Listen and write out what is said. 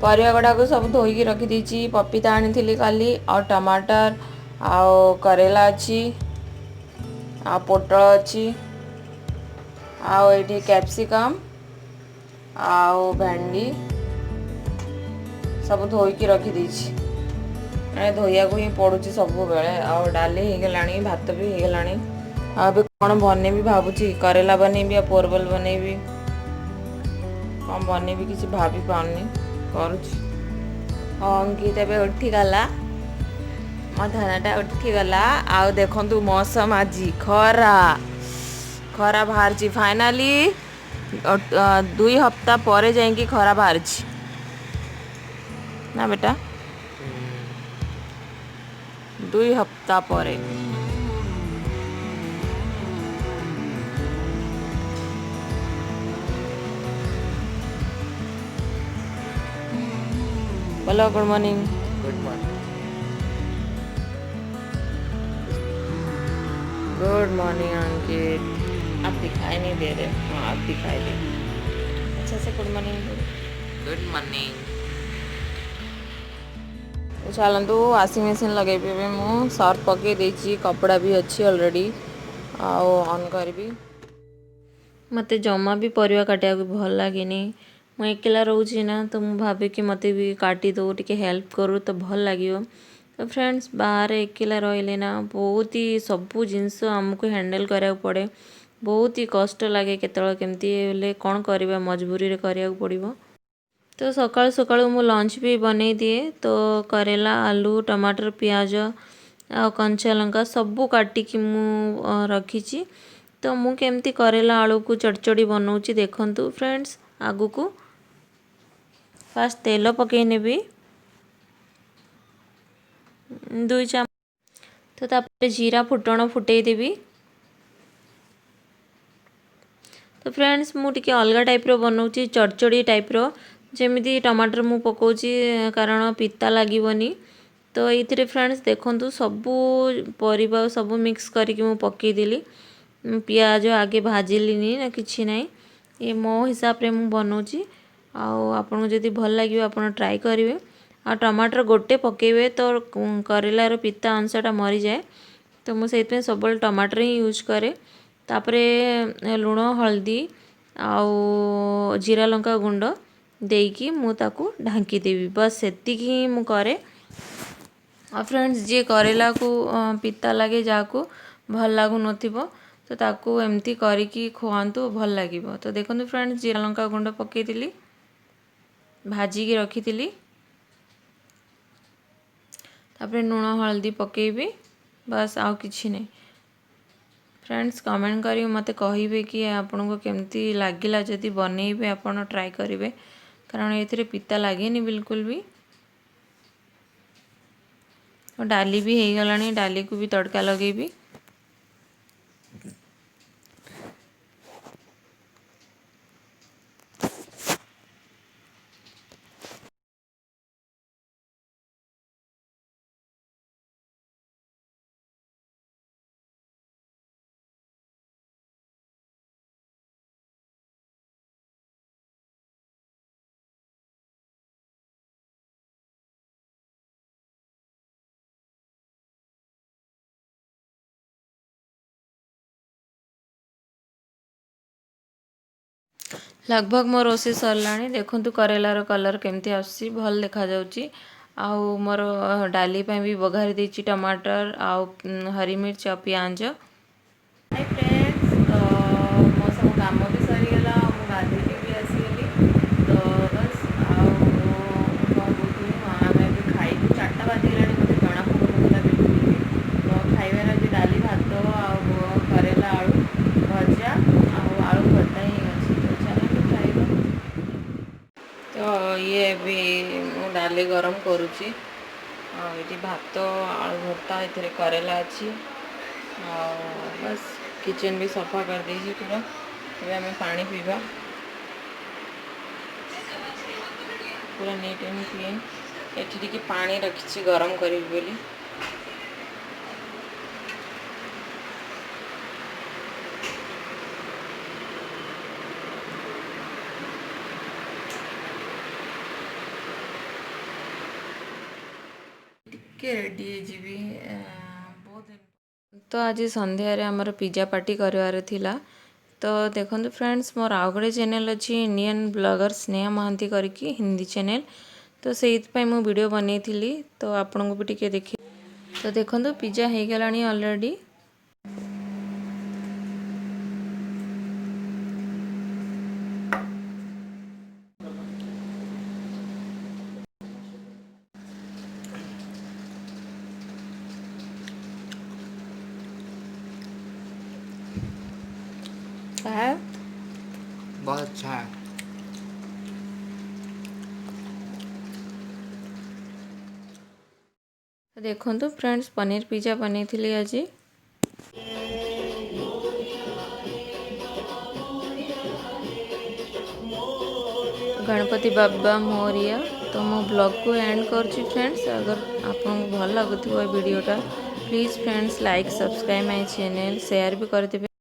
ପରିବା गुड़ाक सब धोईकी रखी पपीता आनी काली आ टमाटर आओ करेला अच्छी आ पोटल अच्छी आओ ये कैप्सिकम आओ भेंडी सब धोईकी रखी धोया को ही पड़ू सब बेले आ डाली हो गला भात भी हो गला अभी कौन बनैबी भावुची करेला बनैबी आ पोरबल बनैबी कौन बनैबी किसी भाभी पाऊनी करुची अंकित एबे उठीगला मो धनाटा उठीगला आउ देखंतु मौसम आज खरा खरा बाहर फाइनाली 2 हफ्ता पर जाइकी खरा बाहर ना बेटा 2 हफ्ता पर बोलो good morning. Good morning. Good morning Ankit आप दिखाई नहीं दे रहे। हाँ आप दिखाई दे अच्छा से गुड मॉर्निंग। Good morning. चलतु वाशिंग मशीन लगे मु सर्फ पकई देती कपड़ा भी अच्छी ऑलरेडी आओ ऑन करी मत जमा भी परिवा काटिया को भल लगे मुझे एकला रोची ना तो मुझे भावे कि मत भी काटी दो टे हेल्प करूँ तो भल लगे। तो फ्रेंड्स बाहर एकला रहिले ना बहुत ही सबू जिनस आमको हैंडल करा पड़े बहुत ही कष्ट लगे केमती कौन करवा मजबूरी करा पड़ो। तो सकाल सकाल मु लंच भी बने दिए तो करेला आलू टमाटर पियाज आ कंचा लंका सबू काटिकी मु रखी तो मु केमती करेला आलू को चड़चड़ी बनाऊँगी देखंतु फ्रेंड्स आगु को फास्ट तेल पकई नेबी 2 चामच तो तापर जीरा फुटण फुटई देवी। तो फ्रेंड्स मु टिके अलग टाइप रो बनाऊँगी चड़चड़ी टाइप रो जमीती टमाटर मु पकाउची कारण पिता लागबनी। तो ये फ्रेंड्स देखंतु सबू परिबा सबू मिक्स करके मु पकई देली पियाज आगे भाजिलीनी ना किछि नाही ये मो हिसाब रे मु बनाऊँगी आपको जदि भल लगे आपड़ ट्राए करेंगे आ टमाटर गोटे पकेबे तो करेलार पिता अंशटा मरी जाए तो मुझे सब टमाटर ही यूज करे तापरे लुण हल्दी आउ जीरा लंका गुंड देकी मु ताकू ढांकी देवी बस सेतिक ही मु करे। और फ्रेंड्स जी करेला को पिता लगे जाको भल लागु नथिबो तो ताकू एमती करिकी खुआंतु भल लगे। तो देखो फ्रेंड्स जीरा लंका गुंड पकई दिली भाजिकी रखी तापरे लुण हल्दी पकेबी बस आउ किछि नहीं। फ्रेंड्स कमेंट करी मते कहिबे कि आपन को केमती लागिला जदि बनेइबे आपन ट्राई करिवे कारण एथिरे पिता लागेनी बिल्कुल भी। और डाली भी हो गलानी डाली को भी तड़का लगेबी। लगभग मोर रोषे सरला देखु करेलार कलर केमती आसी भल देखा जाउची आउ मोर डाली भी बघारी देची टमाटर आउ हरी मिर्च आ पियाज। हाय फ्रेंड्स तो मो सब काम भी सरीगला मु गाधे भी आसीगली तो बस आउ कौन बोलूँ आम भी खाई 4टा बाजिगला मत जना पड़ूला बिल्कुल भी तो खाइबार आज डाली भात आउ करेला आलू भजा आलू भर्ता ही अच्छी तो चलो खाइबा। तो ये भी डाली गरम करुची ये भात आलू भर्ता ये करेला अच्छी बस किचन भी सफा कर दीजिए पूरा ये आम पानी पीवा पूरा नीट एंड क्लीन ये पानी रखी गरम करी बोली टिके रेडी जीवी बहुत तो आज संध्यार आमर पिज्जा पार्टी करार थिला। तो देखो फ्रेंड्स मोर आउ गोटे चैनल अच्छी इंडियन ब्लॉगर स्नेहा महांती करके हिंदी चैनल। तो से वीडियो बनी थी तो आपण को भी टिके देखी। तो देखो पिज्जा हो गलानी ऑलरेडी। है बहुत अच्छा है। देखो फ्रेंड्स पनीर पिज्जा बनी थी आज। गणपति बाबा मोरिया। तो मो ब्लॉग को एंड करछि फ्रेंड्स। अगर आपको भल लगुव वीडियोटा please friends like subscribe my channel share भी कर देबे।